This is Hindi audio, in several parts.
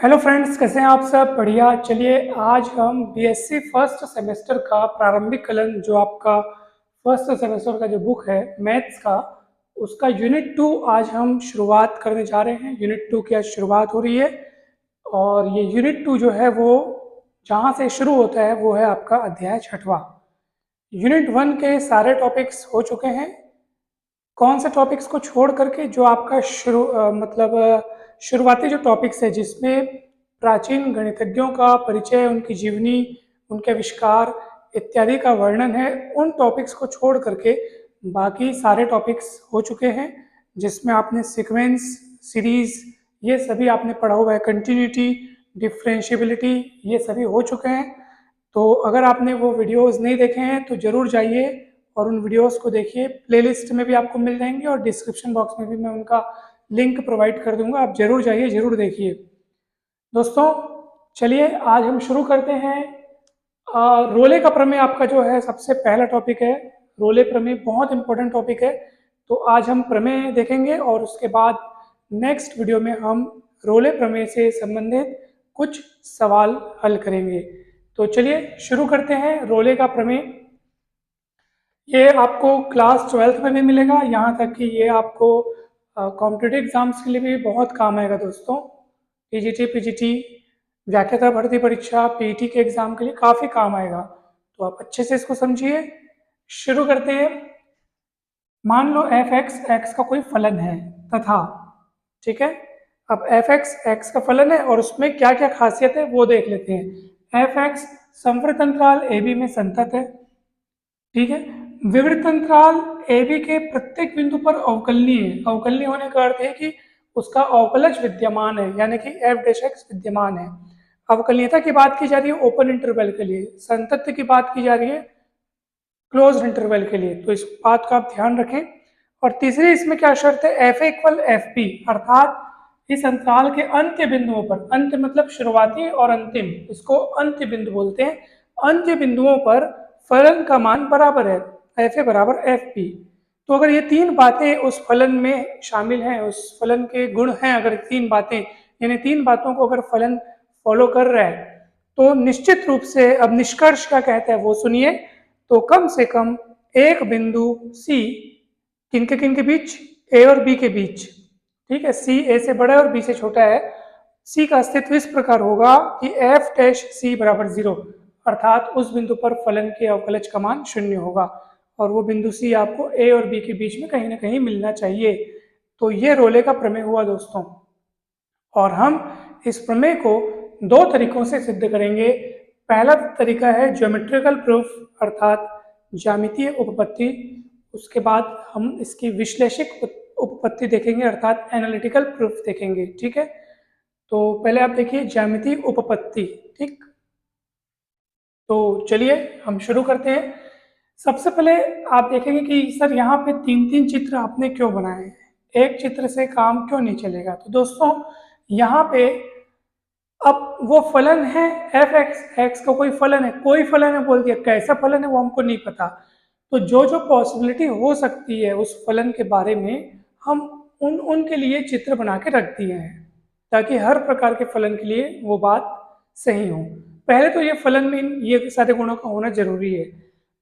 हेलो फ्रेंड्स, कैसे हैं आप सब? बढ़िया। चलिए आज हम बीएससी फर्स्ट सेमेस्टर का प्रारंभिक कलन, जो आपका फर्स्ट सेमेस्टर का जो बुक है मैथ्स का, उसका यूनिट 2 आज हम शुरुआत करने जा रहे हैं। यूनिट 2 की आज शुरुआत हो रही है और ये यूनिट 2 जो है वो जहाँ से शुरू होता है वो है आपका अध्याय 6वां। यूनिट 1 के सारे टॉपिक्स हो चुके हैं। कौन से टॉपिक्स को छोड़ करके जो आपका शुरुआती जो टॉपिक्स है जिसमें प्राचीन गणितज्ञों का परिचय, उनकी जीवनी, उनके आविष्कार इत्यादि का वर्णन है, उन टॉपिक्स को छोड़ करके बाकी सारे टॉपिक्स हो चुके हैं, जिसमें आपने सीक्वेंस, सीरीज, ये सभी आपने पढ़ा हुआ है। कंटिन्यूटी, डिफरेंशिएबिलिटी, ये सभी हो चुके हैं। तो अगर आपने वो वीडियोस नहीं देखे हैं तो ज़रूर जाइए और उन वीडियोस को देखिए। प्लेलिस्ट में भी आपको मिल जाएंगे और डिस्क्रिप्शन बॉक्स में भी मैं उनका लिंक प्रोवाइड कर दूंगा। आप जरूर जाइए, जरूर देखिए। दोस्तों चलिए आज हम शुरू करते हैं। रोले का प्रमेय आपका जो है सबसे पहला टॉपिक है। रोले प्रमेय बहुत इंपॉर्टेंट टॉपिक है। तो आज हम प्रमेय देखेंगे और उसके बाद नेक्स्ट वीडियो में हम रोले प्रमेय से संबंधित कुछ सवाल हल करेंगे। तो चलिए शुरू करते हैं। रोले का प्रमेय ये आपको क्लास 12th में भी मिलेगा, यहाँ तक कि ये आपको कॉम्पिटिटिव एग्जाम्स के लिए भी बहुत काम आएगा दोस्तों। टीजीटी, पीजीटी, व्याख्याता भर्ती परीक्षा, पीईटी के एग्जाम के लिए काफ़ी काम आएगा। तो आप अच्छे से इसको समझिए। शुरू करते हैं। मान लो एफ एक्स का कोई फलन है तथा, ठीक है। अब एफ एक्स का फलन है और उसमें क्या क्या खासियत है वो देख लेते हैं। एफ एक्स समवृत्त अंतराल ए बी में संतत है, ठीक है। विवृत अंतराल ए बी के प्रत्येक बिंदु पर अवकलनीय है। अवकलनीय होने का अर्थ है कि उसका अवकलज विद्यमान है, यानी कि एफ डैश एक्स विद्यमान है। अवकलनीयता की बात की जा रही है ओपन इंटरवल के लिए, संतत्य की बात की जा रही है क्लोज इंटरवल के लिए। तो इस बात का आप ध्यान रखें। और तीसरी इसमें क्या शर्त है, F A equal F P, अर्थात इस अंतराल के अंत्य बिंदुओं पर, अंत्य मतलब शुरुआती और अंतिम, इसको अंत्य बिंदु बोलते हैं, अंत्य बिंदुओं पर फलन का मान बराबर है, एफ ए बराबर एफ पी। तो अगर ये तीन बातें उस फलन में शामिल हैं, उस फलन के गुण हैं, अगर तीन बातें, यानी तीन बातों को अगर फलन फॉलो कर रहा है, तो निश्चित रूप से अब निष्कर्ष क्या कहता है वो सुनिए। तो कम से कम एक बिंदु सी किनके बीच, ए और बी के बीच, ठीक है। सी ए से बड़ा है और बी से छोटा है। सी का अस्तित्व इस प्रकार होगा कि एफ डैश सी बराबर 0, अर्थात उस बिंदु पर फलन के अवकलज का मान 0 होगा और वो बिंदु सी आपको ए और बी के बीच में कहीं ना कहीं मिलना चाहिए। तो ये रोले का प्रमेय हुआ दोस्तों। और हम इस प्रमेय को दो तरीकों से सिद्ध करेंगे। पहला तरीका है ज्योमेट्रिकल प्रूफ, अर्थात ज्यामितीय उपपत्ति। उसके बाद हम इसकी विश्लेषिक उपपत्ति देखेंगे, अर्थात एनालिटिकल प्रूफ देखेंगे, ठीक है। तो पहले आप देखिए ज्यामितीय उपपत्ति, ठीक। तो चलिए हम शुरू करते हैं। सबसे पहले आप देखेंगे कि सर यहाँ पे तीन तीन चित्र आपने क्यों बनाए हैं, एक चित्र से काम क्यों नहीं चलेगा। तो दोस्तों यहाँ पे अब वो फलन है एफ एक्स, एक्स का कोई फलन है, कोई फलन है बोल दिया, कैसा फलन है वो हमको नहीं पता। तो जो जो पॉसिबिलिटी हो सकती है उस फलन के बारे में हम उनके लिए चित्र बना के रख दिए हैं, ताकि हर प्रकार के फलन के लिए वो बात सही हो। पहले तो ये फलन में ये सारे गुणों का होना जरूरी है।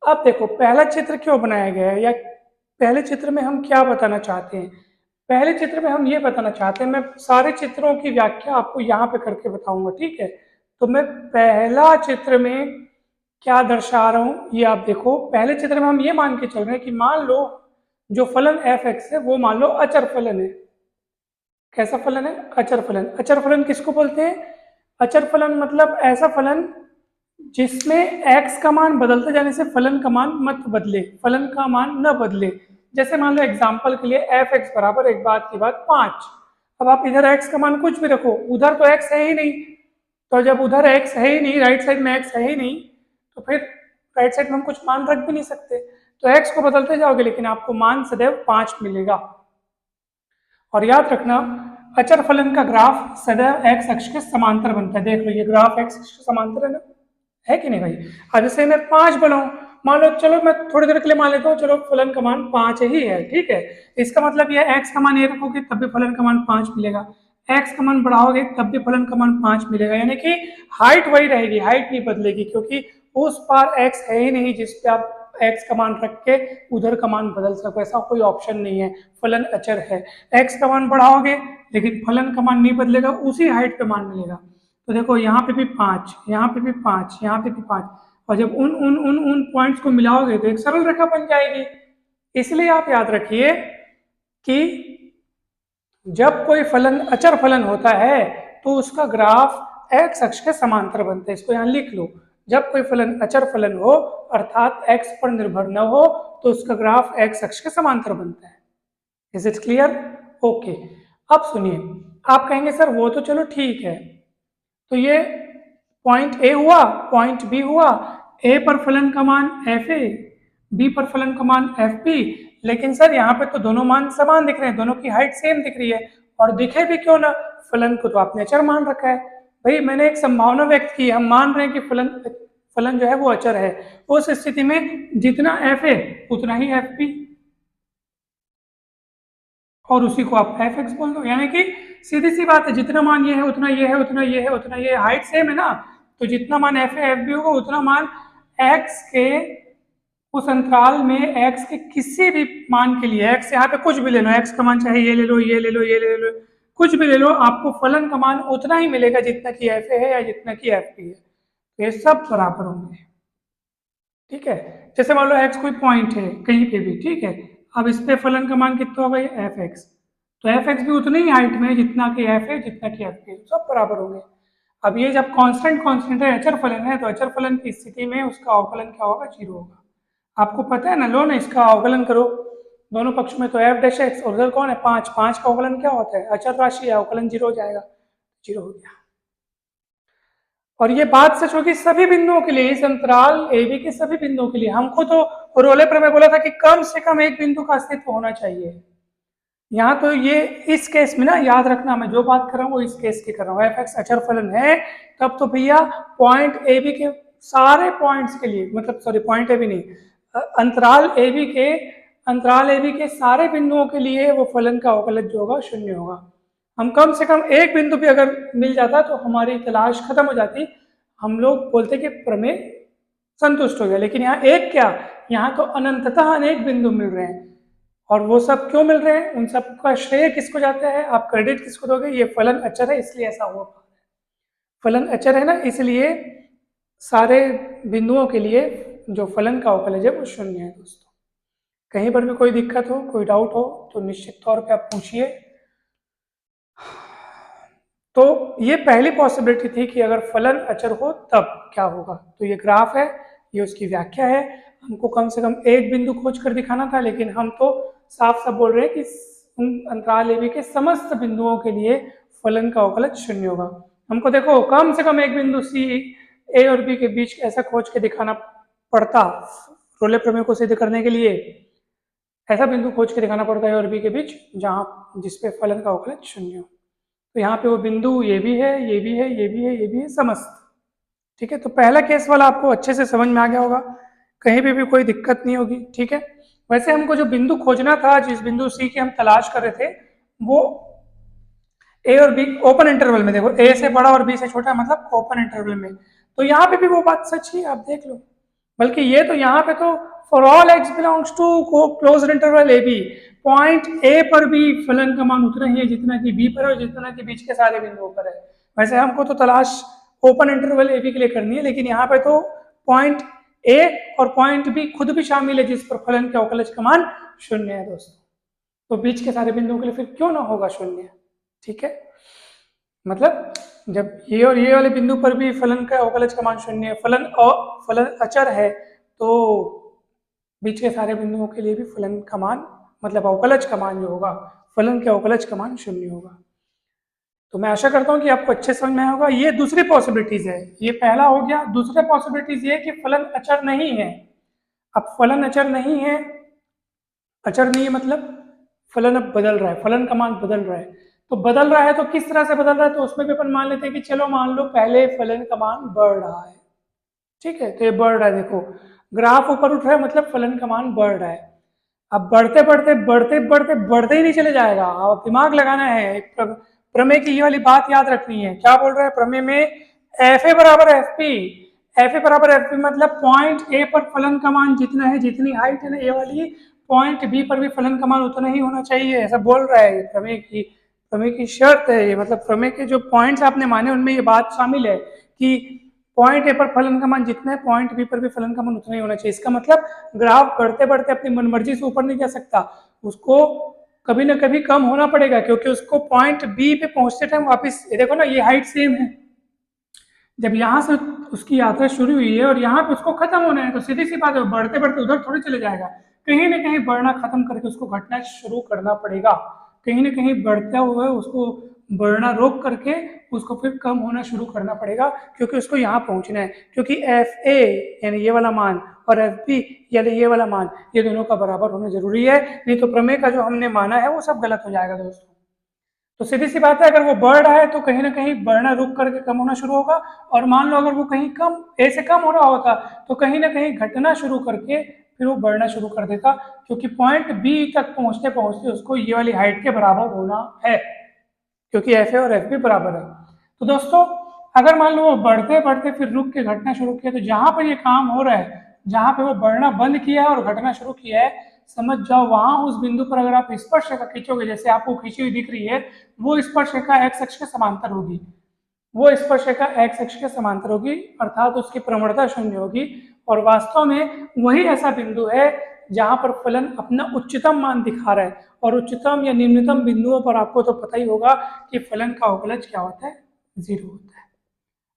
अब देखो पहला चित्र क्यों बनाया गया है, या पहले चित्र में हम क्या बताना चाहते हैं। पहले चित्र में हम ये बताना चाहते हैं, मैं सारे चित्रों की व्याख्या आपको यहाँ पे करके बताऊंगा, ठीक है। तो मैं पहला चित्र में क्या दर्शा रहा हूँ ये आप देखो। पहले चित्र में हम ये मान के चल रहे हैं कि मान लो जो फलन एफ एक्स है वो मान लो अचर फलन है। कैसा फलन है, अचर फलन। अचर फलन किसको बोलते हैं, अचर फलन मतलब ऐसा फलन जिसमें x का मान बदलते जाने से फलन का मान मत बदले, फलन का मान न बदले। जैसे मान लो एग्जाम्पल के लिए एफ एक्स बराबर एक बात की बात 5। अब आप इधर x का मान कुछ भी रखो, उधर तो x है ही नहीं, तो जब उधर x है ही नहीं, राइट साइड में x है ही नहीं, तो फिर राइट साइड में हम कुछ मान रख भी नहीं सकते। तो x को बदलते जाओगे लेकिन आपको मान सदैव 5 मिलेगा। और याद रखना अचर फलन का ग्राफ सदैव x अक्ष के समांतर बनता है। देख लो ये ग्राफ x अक्ष के समांतर है ना, है कि नहीं भाई। अब जैसे मैं 5 बनाऊं, मान लो, चलो मैं थोड़ी देर के लिए मान लेता हूँ, चलो फलन का मान 5 ही है, ठीक है। इसका मतलब ये x का मान ये रखोगे तब भी फलन का मान 5 मिलेगा, एक्स का मान बढ़ाओगे तब भी फलन का मान 5 मिलेगा, यानी कि हाइट वही रहेगी, हाइट नहीं बदलेगी, क्योंकि उस पार एक्स है ही नहीं जिस पे आप एक्स का मान रख के उधर का मान बदल सको, ऐसा कोई ऑप्शन नहीं है, फलन अचर है। एक्स का मान बढ़ाओगे लेकिन फलन का मान नहीं बदलेगा, उसी हाइट पे मान मिलेगा। तो देखो यहाँ पे भी 5, यहाँ पे भी 5, यहाँ पे भी 5, और जब उन पॉइंट्स को मिलाओगे तो एक सरल रेखा बन जाएगी। इसलिए आप याद रखिए कि जब कोई फलन अचर फलन होता है तो उसका ग्राफ एक्स अक्ष के समांतर बनता है। इसको यहाँ लिख लो, जब कोई फलन अचर फलन हो अर्थात एक्स पर निर्भर न हो तो उसका ग्राफ एक्स अक्ष के समांतर बनता है। Is it clear? ओके। अब सुनिए, आप कहेंगे सर वो तो चलो ठीक है, तो ये पॉइंट ए हुआ, पॉइंट बी हुआ, ए पर फलन का मान एफ ए, बी पर फलन का मान एफ बी, लेकिन सर यहाँ पे तो दोनों मान समान दिख रहे हैं, दोनों की हाइट सेम दिख रही है, और दिखे भी क्यों ना, फलन को तो आपने अचर मान रखा है। भाई मैंने एक संभावना व्यक्त की, हम मान रहे हैं कि फलन जो है वो अचर है, उस स्थिति में जितना एफ ए उतना ही एफ बी, और उसी को आप एफ एक्स बोल दो, यानी कि सीधी सी बात है, जितना मान ये है उतना ये है, उतना ये है उतना ये है, हाइट सेम है ना, तो जितना मान एफ ए एफ बी होगा उतना मान एक्स के उस अंतराल में एक्स के किसी भी मान के लिए, एक्स यहाँ पे कुछ भी ले लो, एक्स का मान चाहे ये ले लो, ये ले लो, ये ले लो, कुछ भी ले लो, आपको फलन का मान उतना ही मिलेगा जितना कि एफ ए है या जितना कि एफ बी है, तो ये सब बराबर होंगे। ठीक है, जैसे मान लो एक्स कोई पॉइंट है कहीं पे भी, ठीक है, अब इस पे फलन का मान कितना होगा, एफ एक्स, तो एफ एक्स भी उतनी ही हाइट में जितना कि एफ है, जितना कि एफ बी, सब बराबर होंगे। अब ये जब कांस्टेंट कांस्टेंट है, अचर फलन है, तो अचर फलन की स्थिति में उसका अवकलन क्या होगा, 0 होगा। आपको पता है ना, लो ना इसका अवकलन करो दोनों पक्ष में, तो एफ डैश एक्स और उधर कौन है 5, 5 का अवकलन क्या होता है, अचर राशि है, अवकलन 0 हो जाएगा, 0 हो गया। और ये बात सच होगी सभी बिंदुओं के लिए, इस अंतराल ए बी के सभी बिंदुओं के लिए। हमको तो रोले पर मैं बोला था कि कम से कम एक बिंदु का अस्तित्व होना चाहिए। यहाँ तो ये इस केस में ना याद रखना, मैं जो बात कर रहा हूँ वो इस केस की कर रहा हूँ, एफ एक्स अचर फलन है तब तो भैया पॉइंट ए बी के सारे पॉइंट्स के लिए, मतलब सॉरी पॉइंट ए बी नहीं, अंतराल ए बी के सारे बिंदुओं के लिए वो फलन का अवकलज जो होगा 0 होगा। हम कम से कम एक बिंदु भी अगर मिल जाता तो हमारी तलाश खत्म हो जाती, हम लोग बोलते कि प्रमेय संतुष्ट हो गया। लेकिन यहाँ एक क्या, यहाँ तो अनंततः अनेक बिंदु मिल रहे हैं, और वो सब क्यों मिल रहे हैं, उन सब का श्रेय किसको जाता है, आप क्रेडिट किसको दोगे, ये फलन अचर है इसलिए ऐसा हुआ, फलन अचर है ना, इसलिए सारे बिंदुओं के लिए जो फलन का अवकलज है वो 0 है। दोस्तों कहीं पर भी कोई दिक्कत हो, कोई डाउट हो तो निश्चित तौर पे आप पूछिए। तो ये पहली पॉसिबिलिटी थी कि अगर फलन अचर हो तब क्या होगा, तो ये ग्राफ है, ये उसकी व्याख्या है, हमको कम से कम एक बिंदु खोज कर दिखाना था, लेकिन हम तो साफ साफ बोल रहे हैं कि अंतराल ए बी के समस्त बिंदुओं के लिए फलन का अवकलज 0 होगा। हमको देखो कम से कम एक बिंदु सी ए और बी के बीच ऐसा खोज के दिखाना पड़ता, रोले प्रमेय को सिद्ध करने के लिए ऐसा बिंदु खोज के दिखाना पड़ता है और बी के बीच जहां जिसपे फलन का अवकलज 0 हो। तो यहाँ पे वो बिंदु ये भी है, ये भी है, ये भी है, ये भी है, समस्त। ठीक है, तो पहला केस वाला आपको अच्छे से समझ में आ गया होगा, कहीं भी कोई दिक्कत नहीं होगी। ठीक है, वैसे हमको जो बिंदु खोजना था, जिस बिंदु सी की हम तलाश कर रहे थे, वो ए और बी ओपन इंटरवल में, देखो ए से बड़ा और बी से छोटा, मतलब ओपन इंटरवल में, तो यहाँ पे भी वो बात सच ही, आप देख लो। बल्कि ये तो यहाँ पे तो for all x belongs to closed interval a b, point a पर भी फलन का मान उतना ही है जितना कि बी पर है और जितना कि बीच के सारे बिंदुओं पर है। वैसे हमको तो तलाश ओपन इंटरवल ए बी के लिए करनी है, लेकिन यहाँ पे तो पॉइंट ए और पॉइंट बी खुद भी शामिल है जिस पर फलन के अवकलज का मान 0 है दोस्तों, तो बीच के सारे बिंदुओं के लिए फिर क्यों ना होगा 0। ठीक है, मतलब जब ये और ये वाले बिंदु पर भी फलन का अवकलज का मान 0 है, फलन अचर है, तो बीच के सारे बिंदुओं के लिए भी फलन का मान, मतलब अवकलज का मान जो होगा, फलन के अवकलज का मान 0 होगा। तो मैं आशा करता हूं कि आपको अच्छे समझ में आया होगा। ये दूसरी पॉसिबिलिटीज है, ये पहला हो गया। दूसरे पॉसिबिलिटीज ये कि फलन अचर नहीं है। अब फलन अचर नहीं है, अचर नहीं है मतलब फलन अब बदल रहा है, फलन का मान बदल रहा है। तो बदल रहा है तो किस तरह से बदल रहा है, तो उसमें भी अपन मान लेते हैं कि चलो मान लो पहले फलन का मान बढ़ रहा है। ठीक है, तो ये बढ़ रहा है, देखो ग्राफ ऊपर उठ रहा है, मतलब फलन का मान बढ़ रहा है। अब बढ़ते बढ़ते बढ़ते बढ़ते बढ़ते ही नहीं चले जाएगा, अब दिमाग लगाना है, एक प्रमेय की ये वाली बात याद रखनी है। क्या बोल रहा है प्रमेय में? एफ ए बराबर एफ पी, एफ ए बराबर एफ पी मतलब पॉइंट ए पर फलन का मान जितना है, जितनी हाइट है ना ए वाली, पॉइंट बी पर भी फलन का मान उतना ही होना चाहिए, ऐसा बोल रहा है। प्रमेय की शर्त है ये, मतलब प्रमेय के जो पॉइंट्स आपने माने उनमें ये बात शामिल है कि पॉइंट ए पर फलन का मान जितना है, पॉइंट बी पर भी फलन का मान उतना ही होना चाहिए। इसका मतलब ग्राफ बढ़ते बढ़ते अपनी मनमर्जी से ऊपर नहीं जा सकता, उसको कभी ना कभी कम होना पड़ेगा, क्योंकि उसको पॉइंट बी पे पहुंचते टाइम वापस, ये देखो ना ये हाइट सेम है, जब यहाँ से उसकी यात्रा शुरू हुई है और यहाँ पे उसको खत्म होना है, तो सीधी सी बात है बढ़ते बढ़ते उधर थोड़ी चले जाएगा, कहीं ना कहीं बढ़ना खत्म करके उसको घटना शुरू करना पड़ेगा, कहीं ना कहीं बढ़ता हुआ उसको बढ़ना रोक करके उसको फिर कम होना शुरू करना पड़ेगा, क्योंकि उसको यहाँ पहुंचना है। क्योंकि एफ ए यानी ये वाला मान और एफ बी यानी ये वाला मान, ये दोनों का बराबर होना जरूरी है, नहीं तो प्रमेय का जो हमने माना है वो सब गलत हो जाएगा दोस्तों। तो सीधी सी बात है, अगर वो बढ़ रहा है तो कहीं ना कहीं बढ़ना रुक करके कम होना शुरू होगा, और मान लो अगर वो कहीं कम ए से कम हो रहा होता तो कहीं ना कहीं घटना शुरू करके फिर वो बढ़ना शुरू कर देता, क्योंकि पॉइंट बी तक पहुंचते पहुंचते उसको ये वाली हाइट के बराबर होना है, क्योंकि एफ ए और एफ बी बराबर है। तो दोस्तों अगर मान लो वो बढ़ते बढ़ते फिर रुक के घटना शुरू किया, तो जहां पर ये काम हो रहा है, जहां पे वो बढ़ना बंद किया है और घटना शुरू किया है, समझ जाओ वहां उस बिंदु पर अगर आप स्पर्श रेखा खींचोगे, जैसे आपको खींची हुई दिख रही है, वो स्पर्श रेखा एक्स अक्ष के समांतर होगी, वो स्पर्श रेखा एक्स अक्ष के समांतर होगी, अर्थात उसकी प्रवणता शून्य होगी, और वास्तव में वही ऐसा बिंदु है जहां पर फलन अपना उच्चतम मान दिखा रहा है, और उच्चतम या निम्नतम बिंदुओं पर आपको तो पता ही होगा कि फलन का अवकलज क्या होता है, 0 होता है।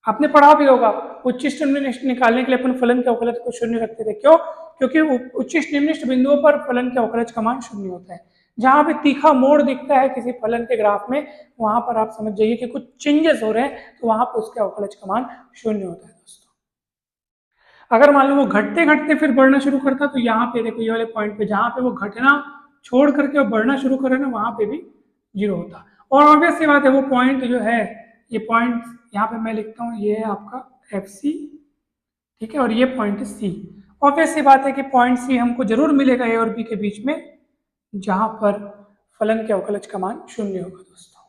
आपने पढ़ा भी होगा, उच्चिष्ट निम्निष्ट निकालने के लिए अपन फलन के अवकलज को शून्य रखते थे, क्यों? क्योंकि उच्चिष्ट निम्निष्ट बिंदुओं पर फलन के अवकलज का मान शून्य होता है। जहां भी तीखा मोड़ दिखता है किसी फलन के ग्राफ में, वहां पर आप समझ जाइए कि कुछ चेंजेस हो रहे हैं, तो वहां पर उसके अवकलज का मान शून्य होता है दोस्तों। अगर मान लो वो घटते घटते फिर बढ़ना शुरू करता, तो यहाँ पे देखो ये वाले पॉइंट पे जहां पे वो घटना छोड़ करके वो बढ़ना शुरू करे ना, वहां पे भी 0 होता। और ऑब्वियस सी बात है, वो पॉइंट जो है, ये पॉइंट यहाँ पे मैं लिखता हूँ, ये है आपका एफ सी, ठीक है, और ये पॉइंट है सी। ऑब्वियस सी बात है कि पॉइंट सी हमको जरूर मिलेगा ए और बी के बीच में, जहां पर फलन के अवकलज का मान शून्य होगा दोस्तों।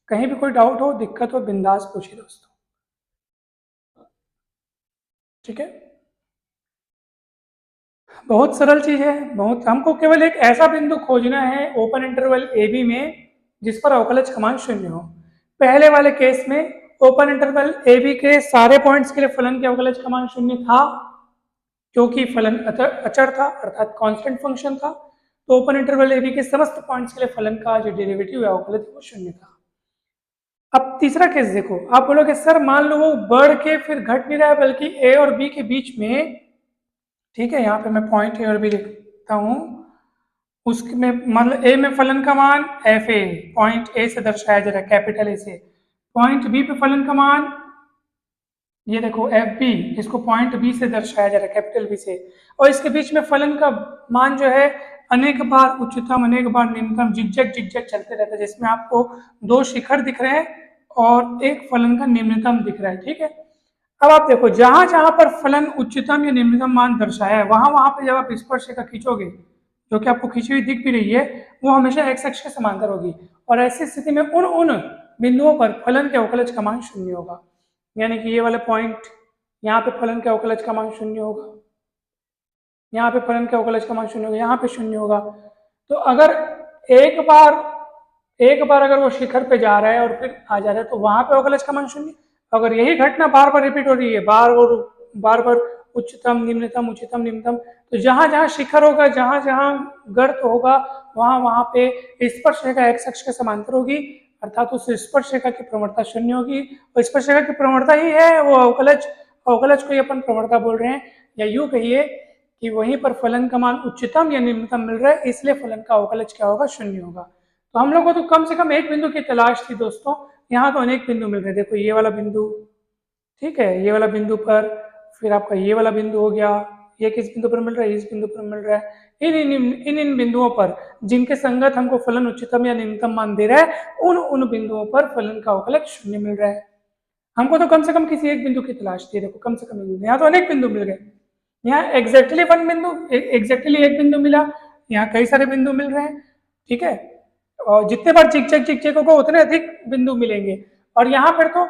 कहीं भी कोई डाउट हो, दिक्कत हो, बिंदास पूछिए दोस्तों, ठीक है। बहुत सरल चीज है, बहुत, हमको केवल एक ऐसा बिंदु खोजना है ओपन इंटरवल ए बी में जिस पर अवकलज का मान शून्य हो। पहले वाले केस में ओपन इंटरवल ए बी के सारे पॉइंट्स के लिए फलन के अवकलज का मान शून्य था, क्योंकि फलन अचर था, अर्थात कांस्टेंट फंक्शन था। तो ओपन इंटरवल ए बी के समस्त पॉइंट्स के लिए फलन का जो डेरिवेटिव है अवकलज वो शून्य था। अब तीसरा केस देखो, आप बोलोगे सर मान लो वो बढ़ के फिर घट नहीं रहा है, बल्कि ए और बी के बीच में, ठीक है, यहाँ पे मैं पॉइंट ए और बी लिखता हूँ, उसमें मतलब ए में फलन का मान एफ ए, पॉइंट ए से दर्शाया जा रहा है कैपिटल ए से, पॉइंट बी पे फलन का मान ये देखो एफ बी, इसको पॉइंट बी से दर्शाया जा रहा है कैपिटल बी से, और इसके बीच में फलन का मान जो है अनेक बार उच्चतम अनेक बार निम्नतम जिगजैग चलते रहता है, जिसमें आपको 2 शिखर दिख रहे हैं और एक फलन का निम्नतम दिख रहा है, ठीक है। अब आप देखो जहां जहां पर फलन उच्चतम या निम्नतम मान दर्शाया है, वहां वहां पे जब आप स्पर्श रेखा खींचोगे, जो कि आपको खींची हुई दिख भी रही है, वो हमेशा एक्स अक्ष के समांतर होगी, और ऐसी स्थिति में उन बिंदुओं पर फलन के अवकलज का मान शून्य होगा। यानी कि ये वाला पॉइंट, यहाँ पे फलन के अवकलज का मान शून्य होगा, यहाँ पे फलन के अवकलज का मान शून्य होगा, यहाँ पे शून्य होगा। तो अगर एक बार अगर वो शिखर पे जा रहा है और फिर आ जा रहा है, तो वहां पे अवकलज का मान शून्य। अगर यही घटना बार बार रिपीट हो रही है, बार बार उच्चतम निम्नतम उच्चतम निम्नतम, तो जहां जहां शिखर होगा, जहां जहां गर्त होगा, वहां वहां पे स्पर्श रेखा एक्स अक्ष के समांतर होगी, अर्थात उस स्पर्श रेखा की प्रवणता शून्य होगी, और स्पर्श रेखा की प्रवणता ही है वो अवकलज को ही अपन प्रवणता बोल रहे हैं, या यूं कहिए कि वहीं पर फलन का मान उच्चतम या निम्नतम मिल रहा है, इसलिए फलन का अवकलज क्या होगा, शून्य होगा। तो हम लोग को तो कम से कम एक बिंदु की तलाश थी दोस्तों, यहाँ तो अनेक बिंदु मिल रहे हैं। देखो ये वाला बिंदु, ठीक है, ये वाला बिंदु पर, फिर आपका ये वाला बिंदु हो गया, ये किस बिंदु पर मिल रहा है, इस बिंदु पर मिल रहा है। इन बिंदुओं पर जिनके संगत हमको फलन उच्चतम या निम्नतम मान दे रहा है, उन बिंदुओं पर फलन का अवकलज शून्य मिल रहा है। हमको तो कम से कम किसी एक बिंदु की तलाश थी। देखो कम से कम यहाँ तो अनेक बिंदु मिल गए, यहाँ एग्जैक्टली एक बिंदु मिला, यहाँ कई सारे बिंदु मिल रहे हैं, ठीक है। और जितने बार चिक चेक होगा उतने अधिक बिंदु मिलेंगे। और यहाँ पर तो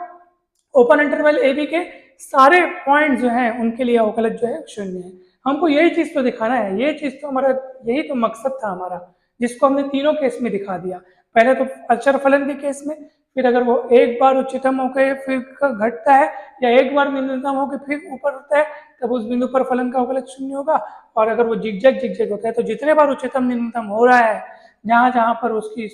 ओपन इंटरवल ए बी के सारे पॉइंट जो हैं उनके लिए अवकलज जो है शून्य है। हमको यही चीज तो दिखाना है, ये चीज तो हमारा, यही तो मकसद था हमारा, जिसको हमने तीनों केस में दिखा दिया। पहले तो अचर फलन के केस में, फिर अगर वो एक बार उच्चतम होकर फिर घटता है या एक बार न्यूनतम होकर फिर ऊपर होता है, तब उस बिंदु पर फलन का अवकलज शून्य होगा। और अगर वो जिगजैग होता है तो जितने बार उच्चतम न्यूनतम हो रहा है, जहां जहां पर उसकी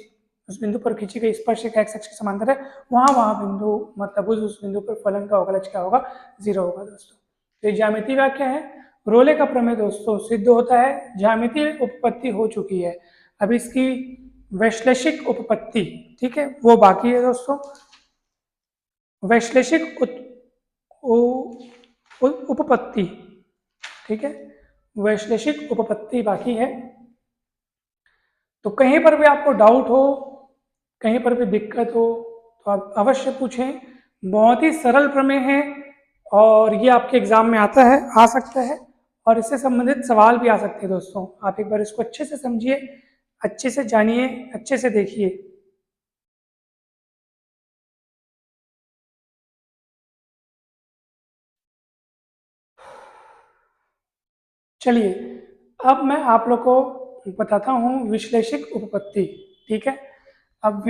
उस बिंदु पर खींची गई स्पर्शरेखा एक्स अक्ष के समांतर है, वहां बिंदु मतलब उस बिंदु पर फलन का अवकलज क्या होगा, 0 होगा दोस्तों। तो ये ज्यामितीय व्याख्या है। रोले का प्रमेय दोस्तों सिद्ध होता है, ज्यामितीय उपपत्ति हो चुकी है, अब इसकी वैश्लेषिक उपपत्ति, ठीक है, वो बाकी है दोस्तों। वैश्लेषिक उपपत्ति, ठीक है, वैश्लेषिक उपपत्ति बाकी है। तो कहीं पर भी आपको डाउट हो, कहीं पर भी दिक्कत हो, तो आप अवश्य पूछें। बहुत ही सरल प्रमेय है और ये आपके एग्जाम में आता है, आ सकता है, और इससे संबंधित सवाल भी आ सकते हैं दोस्तों। आप एक बार इसको अच्छे से समझिए, अच्छे से जानिए, अच्छे से देखिए। चलिए अब मैं आप लोग को बताता हूँ विश्लेषिक उपपत्ति, ठीक है। अब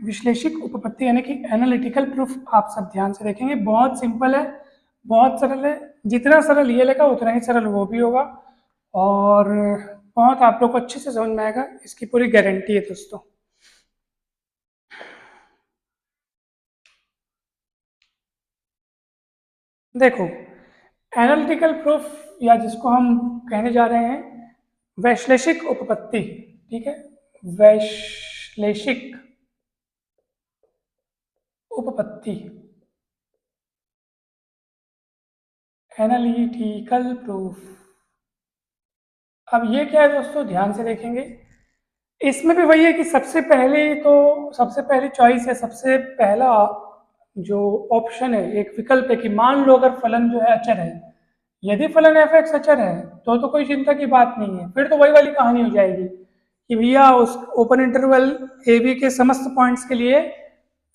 विश्लेषिक उपपत्ति यानी कि एनालिटिकल प्रूफ आप सब ध्यान से देखेंगे। बहुत सिंपल है, बहुत सरल है, जितना सरल ये लगा उतना ही सरल वो भी होगा, और बहुत आप लोग को अच्छे से समझ में आएगा, इसकी पूरी गारंटी है दोस्तों। देखो, एनालिटिकल प्रूफ या जिसको हम कहने जा रहे हैं वैश्लेषिक उपपत्ति, ठीक है, वैश्लेषिक उपपत्ति, एनालिटिकल प्रूफ। अब ये क्या है दोस्तों, ध्यान से देखेंगे। इसमें भी वही है कि सबसे पहली चॉइस है, सबसे पहला जो ऑप्शन है, एक विकल्प है कि मान लो अगर फलन जो है अचर है, यदि फलन एफ एक्स अचर है तो कोई चिंता की बात नहीं है। फिर तो वही वाली कहानी हो जाएगी कि भैया उस ओपन इंटरवल ए बी के समस्त पॉइंट्स के लिए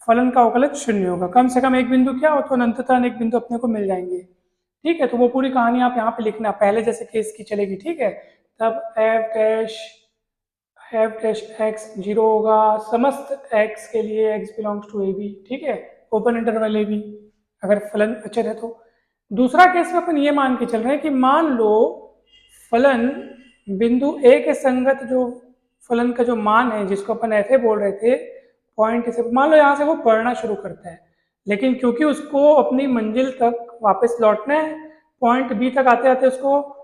फलन का अवकलज शून्य होगा, कम से कम एक बिंदु क्या हो तो अनंततः अनेक बिंदु अपने को मिल जाएंगे, ठीक है। तो वो पूरी कहानी आप यहाँ पे लिखना, पहले जैसे केस की चलेगी, ठीक है। तब एफ डैश एक्स 0 होगा समस्त एक्स के लिए, x belongs to a b, ठीक है, ओपन इंटरवल ए बी, अगर फलन अचर है तो। दूसरा केस में अपन ये मान के चल रहे हैं कि मान लो फलन बिंदु ए के संगत जो फलन का जो मान है, जिसको अपन ऐसे बोल रहे थे पॉइंट से, मान लो यहाँ से वो बढ़ना शुरू करता है, लेकिन क्योंकि उसको अपनी मंजिल तक वापस लौटना है, पॉइंट बी तक आते आते उसको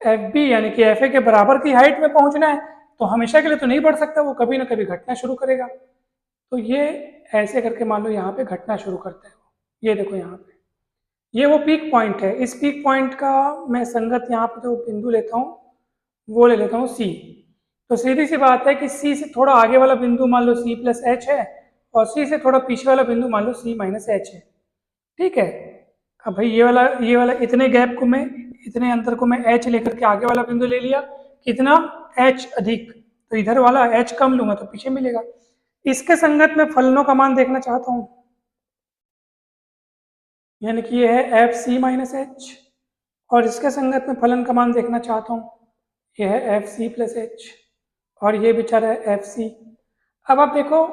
एफ बी यानी कि एफ ए के बराबर की हाइट में पहुंचना है, तो हमेशा के लिए तो नहीं बढ़ सकता, वो कभी ना कभी घटना शुरू करेगा। तो ये ऐसे करके मान लो यहाँ पे घटना शुरू करता है। ये देखो यहाँ पे ये वो पीक पॉइंट है, इस पीक पॉइंट का मैं संगत यहाँ पे जो बिंदु लेता हूँ वो ले लेता हूँ सी। तो सीधी सी बात है कि सी से थोड़ा आगे वाला बिंदु मान लो सी प्लस एच है, और सी से थोड़ा पीछे वाला बिंदु मान लो सी माइनस एच है, ठीक है। अब भाई ये वाला इतने गैप को मैं, इतने अंतर को मैं एच लेकर के आगे वाला बिंदु ले लिया, कितना एच अधिक, तो इधर वाला एच कम लूंगा तो पीछे मिलेगा। इसके संगत में फलनों का मान देखना चाहता हूं, यानी कि ये है एफ सी माइनस एच, और इसके संगत में फलन का मान देखना चाहता हूँ, ये है एफ सी प्लस एच, और ये बेचारा है एफ सी। अब आप देखो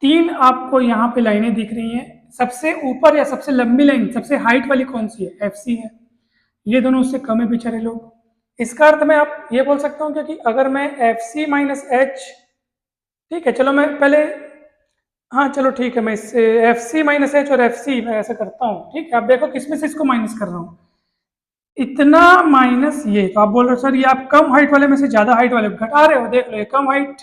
तीन आपको यहाँ पे लाइनें दिख रही हैं, सबसे ऊपर या सबसे लंबी लाइन, सबसे हाइट वाली कौन सी है, एफ सी है। ये दोनों उससे कम है बेचारे लोग। इसका अर्थ मैं आप ये बोल सकता हूँ क्योंकि अगर मैं एफ सी माइनस एच, ठीक है, चलो मैं पहले, हाँ चलो ठीक है, मैं इससे एफ सी माइनस एच और एफ सी मैं ऐसा करता हूँ, ठीक है। आप देखो किसमें से इसको माइनस कर रहा हूँ, इतना माइनस ये, तो आप बोल रहे हो सर ये आप कम हाइट वाले में से ज्यादा हाइट वाले घटा रहे हो, देख लो ये कम हाइट,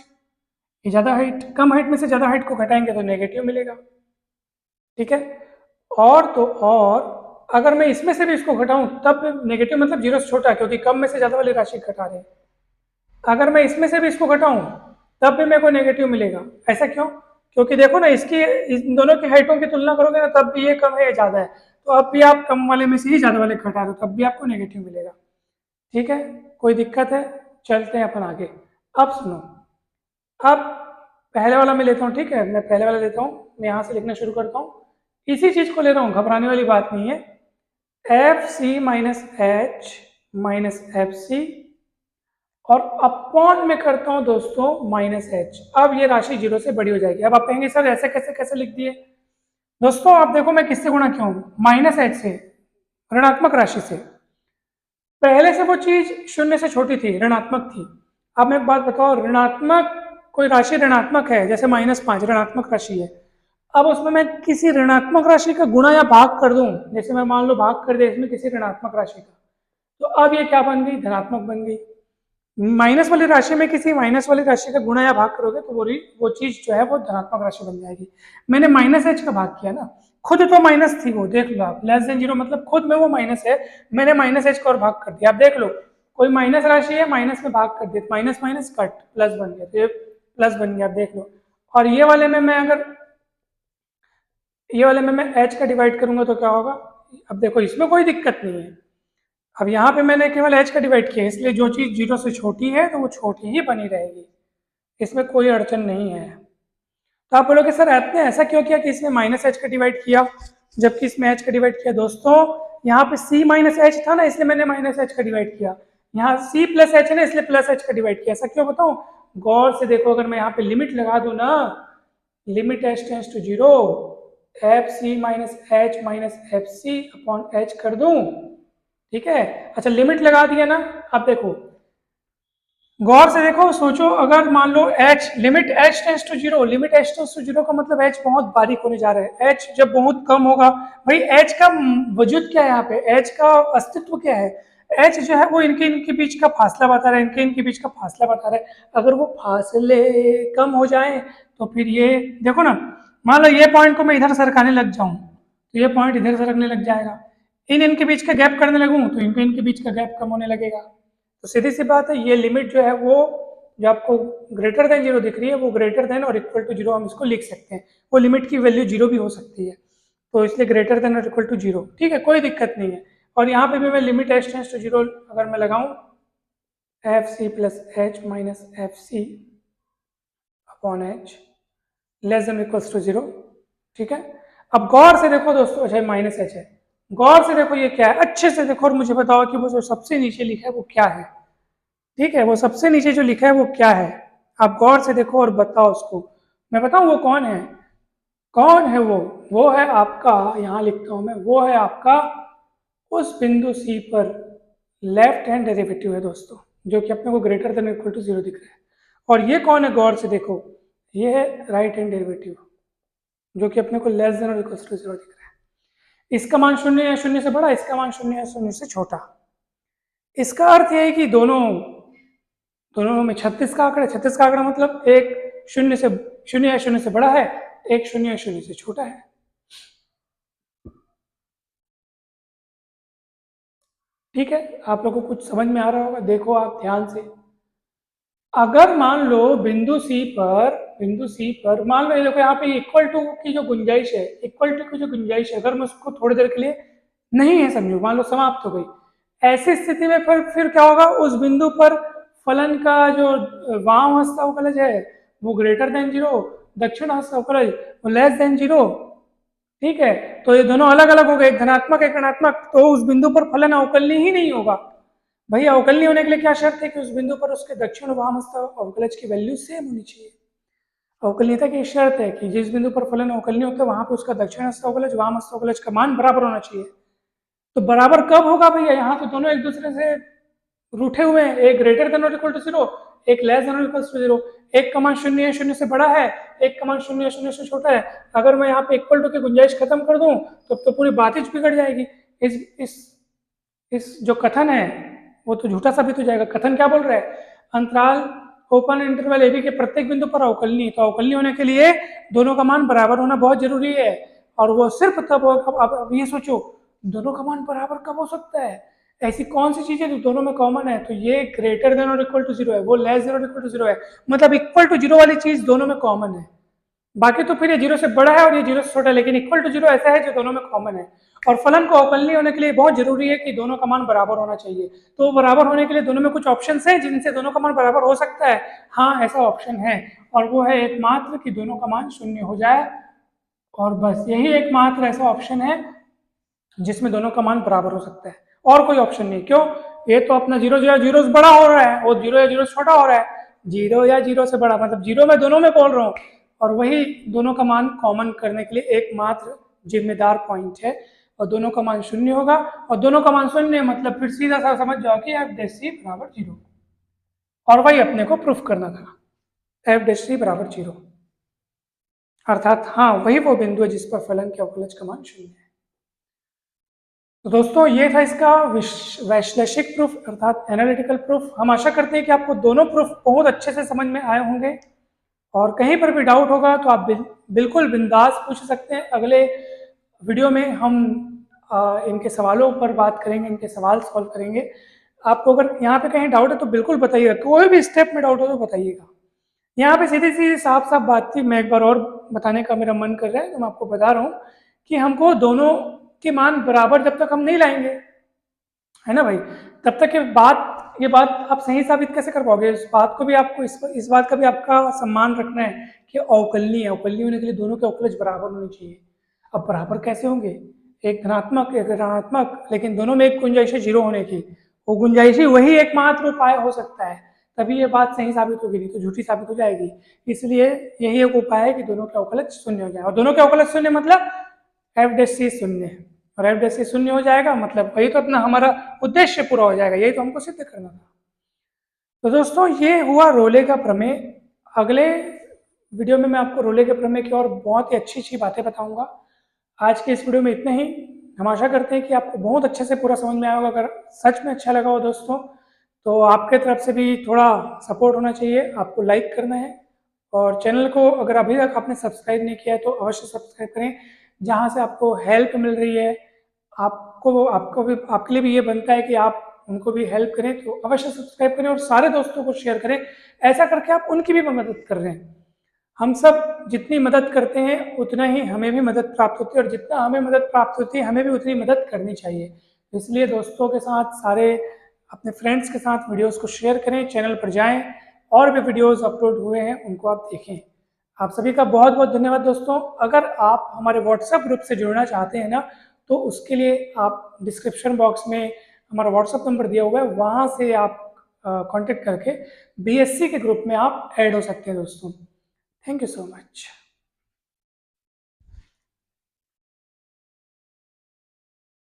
ये ज्यादा हाइट, कम हाइट में से ज्यादा हाइट को घटाएंगे तो नेगेटिव मिलेगा, ठीक है। और तो और अगर मैं इसमें से भी इसको घटाऊं तब नेगेटिव मतलब जीरो से छोटा, क्योंकि कम में से ज्यादा वाली राशि घटा रहे हैं। अगर मैं इसमें से भी इसको घटाऊं तब भी मेरे को नेगेटिव मिलेगा, ऐसा क्यों, क्योंकि देखो ना इसकी, इन दोनों की हाइटों की तुलना करोगे ना तब भी ये कम है ये ज्यादा है, तो अब भी आप कम वाले में से ही ज्यादा वाले घटा रहे हो तब भी आपको नेगेटिव मिलेगा, ठीक है। कोई दिक्कत है, चलते हैं अपन आगे। अब सुनो, अब पहले वाला मैं लेता हूँ, ठीक है, मैं पहले वाला लेता हूँ, मैं यहाँ से लिखना शुरू करता हूँ, इसी चीज को ले रहा हूँ, घबराने वाली बात नहीं है। F c minus h minus f c और अपॉन में करता हूँ दोस्तों माइनस एच। अब ये राशि जीरो से बड़ी हो जाएगी। अब आप कहेंगे सर ऐसे कैसे कैसे लिख दिए? दोस्तों आप देखो मैं किससे गुणा किया हूँ, माइनस एच से, ऋणात्मक राशि से। पहले से वो चीज शून्य से छोटी थी, ऋणात्मक थी। अब मैं एक बात बताओ, ऋणात्मक कोई राशि ऋणात्मक है, जैसे -5 ऋणात्मक राशि है, अब उसमें मैं किसी ऋणात्मक राशि का गुणा या भाग कर दूं, जैसे मैं मान लो भाग कर दे इसमें किसी ऋणात्मक राशि का, तो अब ये क्या बन गई, धनात्मक बन गई। माइनस वाली राशि में किसी माइनस वाली राशि का गुणा या भाग करोगे तो वो चीज जो है वो धनात्मक राशि बन जाएगी। मैंने माइनस एच का भाग किया ना, खुद तो माइनस थी वो, देख लो आप, लेस देन जीरो मतलब खुद में वो माइनस है, मैंने माइनस एच का और भाग कर दिया। आप देख लो, कोई माइनस राशि है, माइनस में भाग कर दिया, माइनस माइनस कट प्लस बन गया, तो ये प्लस बन गया, आप देख लो। और ये वाले में मैं अगर ये वाले में मैं एच का डिवाइड करूंगा तो क्या होगा, अब देखो इसमें कोई दिक्कत नहीं है। अब यहाँ पे मैंने केवल एच का डिवाइड किया, इसलिए जो चीज जीरो से छोटी है तो वो छोटी ही बनी रहेगी, इसमें कोई अड़चन नहीं है। तो आप बोलोगे सर आपने ऐसा क्यों किया कि इसमें माइनस एच का डिवाइड किया जबकि इसमें एच का डिवाइड किया? दोस्तों यहाँ पे सी माइनस एच था ना, इसलिए मैंने माइनस एच का डिवाइड किया। यहाँ सी प्लस एच है ना, इसलिए प्लस एच का डिवाइड किया। ऐसा क्यों बताऊं? गौर से देखो, अगर मैं यहाँ पे लिमिट लगा दूं ना, limit h tends to zero, f c minus f c upon h कर दूं, ठीक है। अच्छा लिमिट लगा दिया ना, अब देखो गौर से देखो, सोचो अगर मान लो h limit h tends to zero, limit h tends to zero का मतलब h बहुत बारीक होने जा रहा है। h जब बहुत कम होगा, भाई h का वजूद क्या है यहाँ पे, h का अस्तित्व क्या है? h जो है वो इनके बीच का फासला बता रहा है, इनके बीच का फासला बता रहा है। अगर वो फासले कम हो जाए तो फिर ये देखो ना, मान लो ये पॉइंट को मैं इधर सरकाने लग जाऊं तो ये पॉइंट इधर सरकने लग जाएगा, इनके बीच का गैप करने लगूं तो इनके बीच का गैप कम होने लगेगा। तो सीधी सी बात है, ये लिमिट जो है वो जो आपको ग्रेटर देन जीरो दिख रही है, वो ग्रेटर देन और इक्वल टू जीरो हम इसको लिख सकते हैं। वो लिमिट की वैल्यू जीरो भी हो सकती है, तो इसलिए ग्रेटर देन और इक्वल टू जीरो, ठीक है, कोई दिक्कत नहीं है। और यहाँ पे भी मैं limit h tends to zero अगर मैं लगाऊं, f c plus h minus f c upon h less than equals to zero, ठीक है। अब गौर से देखो दोस्तों, अच्छा माइनस एच है, गौर से देखो ये क्या है, अच्छे से देखो और मुझे बताओ कि वो जो सबसे नीचे लिखा है वो क्या है, ठीक है, वो सबसे नीचे जो लिखा है वो क्या है? आप गौर से देखो और बताओ उसको। मैं बताऊं वो कौन है? कौन है वो है आपका, यहां लिखता हूं मैं, वो है आपका उस बिंदु सी पर लेफ्ट हैंड डेरिवेटिव है दोस्तों, जो कि अपने को greater than equal to zero दिख रहा है। और ये कौन है? गौर से देखो, ये है राइट हैंड डेरिवेटिव, जो कि अपने को लेस देन और इक्वल टू जीरो दिख रहा है। इसका मान शून्य या शून्य से बड़ा, इसका मान शून्य या शून्य से छोटा। इसका अर्थ यह है कि दोनों में 36 का आंकड़ा, 36 का आंकड़ा मतलब एक शून्य या शून्य से बड़ा है, एक शून्य या शून्य से छोटा है। ठीक है, आप लोगों को कुछ समझ में आ रहा होगा, देखो आप ध्यान से। अगर मान लो बिंदु सी पर मान लो ये देखो यहाँ पे इक्वल टू की जो गुंजाइश है, इक्वल टू की जो गुंजाइश है, अगर मैं उसको थोड़ी देर के लिए नहीं है समझो, मान लो समाप्त हो गई, ऐसी स्थिति में फिर क्या होगा, उस बिंदु पर फलन का जो वाम हस्त अवकलज है वो ग्रेटर देन जीरो, दक्षिण हस्त अवकलज वो लेस देन जीरो, ठीक है। तो ये दोनों अलग अलग हो गए, एक धनात्मक एक ऋणात्मक, तो उस बिंदु पर फलन अवकलनीय ही नहीं होगा। भैया अवकलनीय होने के लिए क्या शर्त है कि उस बिंदु पर उसके दक्षिण और वाम हस्त अवकलज की वैल्यू सेम होनी चाहिए। अवकलनीयता की शर्त है कि जिस बिंदु पर फलन अवकलनीय होता है वहां पे उसका दक्षिण हस्त अवकलज वाम हस्त अवकलज का मान बराबर होना चाहिए। तो बराबर कब होगा भैया? यहाँ तो दोनों एक दूसरे से रूठे हुए हैं, एक ग्रेटर देन और इक्वल टू जीरो, एक लेस देन और इक्वल टू जीरो, एक का मान शून्य शून्य से बड़ा है, एक का मान शून्य शून्य से छोटा है। अगर मैं यहाँ पे इक्वल टू की गुंजाइश खत्म कर दूं तो पूरी बात ही बिगड़ जाएगी। इस जो कथन है वो तो झूठा साबित हो जाएगा। कथन क्या बोल रहा है? अंतराल ओपन इंटरवल ए बी के प्रत्येक बिंदु पर अवकलनीय, तो अवकलनीय होने के लिए दोनों का मान बराबर होना बहुत जरूरी है। और वो सिर्फ तब होगा, अब ये सोचो दोनों का मान बराबर कब हो सकता है? ऐसी कौन सी चीज है जो दोनों में कॉमन है? तो ये ग्रेटर देन और इक्वल टू जीरो है, वो लेस देन और इक्वल टू जीरो है, मतलब इक्वल टू जीरो वाली चीज दोनों में कॉमन है। बाकी तो फिर ये जीरो से बड़ा है और ये जीरो से छोटा है, लेकिन इक्वल टू जीरो ऐसा है जो दोनों में कॉमन है। और फलन को अवकलनीय होने के लिए बहुत जरूरी है कि दोनों का मान बराबर होना चाहिए। तो बराबर होने के लिए दोनों में कुछ ऑप्शन हैं जिनसे दोनों का मान बराबर हो सकता है। हाँ, ऐसा ऑप्शन है, और वो है एकमात्र कि दोनों का मान 0 हो जाए, और बस यही एकमात्र ऐसा ऑप्शन है जिसमें दोनों का मान बराबर हो सकता है, और कोई ऑप्शन नहीं। क्यों? ये तो अपना 0 या 0 से बड़ा हो रहा है, और 0 या 0 से छोटा हो रहा है। 0 या 0 से बड़ा मतलब 0 मैं दोनों में बोल रहा हूँ, और वही दोनों का मान कॉमन करने के लिए एकमात्र जिम्मेदार पॉइंट है, और दोनों का मान 0 होगा, और दोनों का मान 0 मतलब फिर सीधा सा समझ जाओ कि f डैश c बराबर 0, और वही अपने को प्रूफ करना था, f डैश c बराबर 0, अर्थात हाँ वही वो बिंदु है जिस पर फलन के अवकलज का मान 0 है। तो दोस्तों ये था इसका वैश्लेषिक प्रूफ अर्थात एनालिटिकल प्रूफ। हम आशा करते हैं कि आपको दोनों प्रूफ बहुत अच्छे से समझ में आए होंगे, और कहीं पर भी डाउट होगा तो आप बिल्कुल बिंदास पूछ सकते हैं। अगले वीडियो में हम इनके सवालों पर बात करेंगे, इनके सवाल सॉल्व करेंगे। आपको अगर यहाँ पे कहीं डाउट है तो बिल्कुल बताइएगा, कोई भी स्टेप में डाउट हो तो बताइएगा। यहाँ पे सीधी सी साफ साफ बात थी, मैं एक बार और बताने का मेरा मन कर रहा है तो मैं आपको बता रहा हूँ कि हमको दोनों के मान बराबर जब तक हम नहीं लाएंगे, है ना भाई, तब तक ये बात आप सही साबित कैसे कर पाओगे। इस बात को भी आपको इस बात का भी आपका सम्मान रखना है कि अवकलनीय होने के लिए दोनों के अवकलज बराबर होने चाहिए। अब बराबर कैसे होंगे? एक धनात्मक एक ऋणात्मक, लेकिन दोनों में एक गुंजाइश है 0 होने की, वो गुंजाइश वही एकमात्र उपाय हो सकता है, तभी ये बात सही साबित होगी, नहीं तो झूठी साबित हो जाएगी। इसलिए यही एक उपाय है कि दोनों के अवकलज 0 हो जाए, और दोनों के अवकलज 0 मतलब f डैश c 0, और f डैश c 0 हो जाएगा मतलब वही तो अपना हमारा उद्देश्य पूरा हो जाएगा, यही तो हमको सिद्ध करना था। तो दोस्तों ये हुआ रोले का प्रमेय। अगले वीडियो में मैं आपको रोले के प्रमेय की और बहुत ही अच्छी बातें बताऊंगा। आज के इस वीडियो में इतना ही। हम आशा करते हैं कि आपको बहुत अच्छे से पूरा समझ में आया होगा। अगर सच में अच्छा लगा हो दोस्तों तो आपके तरफ से भी थोड़ा सपोर्ट होना चाहिए, आपको लाइक करना है, और चैनल को अगर अभी तक आपने सब्सक्राइब नहीं किया है तो अवश्य सब्सक्राइब करें। जहाँ से आपको हेल्प मिल रही है, आपके लिए भी ये बनता है कि आप उनको भी हेल्प करें, तो अवश्य सब्सक्राइब करें और सारे दोस्तों को शेयर करें। ऐसा करके आप उनकी भी मदद कर रहे हैं। हम सब जितनी मदद करते हैं उतना ही हमें भी मदद प्राप्त होती है, और जितना हमें मदद प्राप्त होती है हमें भी उतनी मदद करनी चाहिए। इसलिए दोस्तों के साथ, सारे अपने फ्रेंड्स के साथ वीडियोस को शेयर करें, चैनल पर जाएं, और भी वीडियोस अपलोड हुए हैं उनको आप देखें। आप सभी का बहुत बहुत धन्यवाद दोस्तों। अगर आप हमारे व्हाट्सएप ग्रुप से जुड़ना चाहते हैं ना, तो उसके लिए आप डिस्क्रिप्शन बॉक्स में हमारा व्हाट्सएप नंबर दिया हुआ है, वहाँ से आप कांटेक्ट करके BSc के ग्रुप में आप ऐड हो सकते हैं दोस्तों। Thank you so much.